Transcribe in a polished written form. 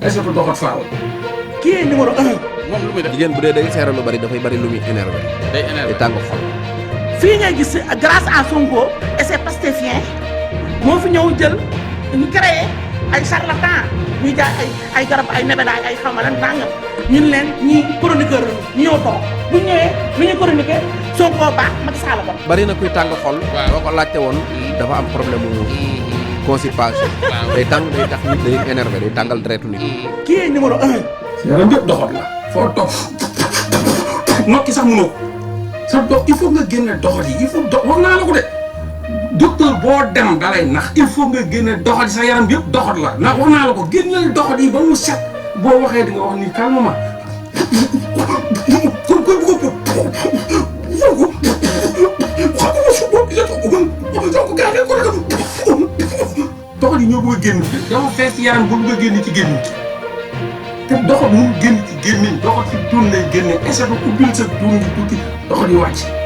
Aïssatou doxat Fall. qui est numéro 1. moom lu muy def jigéen bu dee day seere lu bari dafay bari lu muy énervé. day énervé day tàng xol. fii ngay gis grâce à Sonko et ses pastefiens moo fi ñëw jël ñu créé ay charlatan ñuy jaay ay garab ay nebedaay ay xamalan tàngam ñun leen ñi chroniqueur ñu ñëw toog bu ñëwee lu ñu chroniqué Sonko baax Macky Sall ba bari na kuy tàng xol. Waaw. boo ko laajte woon dafa am problème mu constipation. Waaw. day tàng day tax nit day énervé day tàngal deretu nit. qui est numéro 1. yaram yëpp doxat la. foo toog nokki sax mënoo ko. sa dox il faut nga génne doxat yi il faut wax naa la ko de. docteur boo dem dalay nax il faut nga génne doxat yi sa yaram yëpp doxat la ndax wax naa la ko génneel doxat yi ba mu set boo waxee di nga wax ni calmement. doxat yi ñoo bëgg a génn dafa fees yaram bu bëgg a génn ci génn te doxat mu génn ci gémmiñ doxat ci tuun lay génne essayer ubbil sa tuun gi tuuti doxat yi wàcc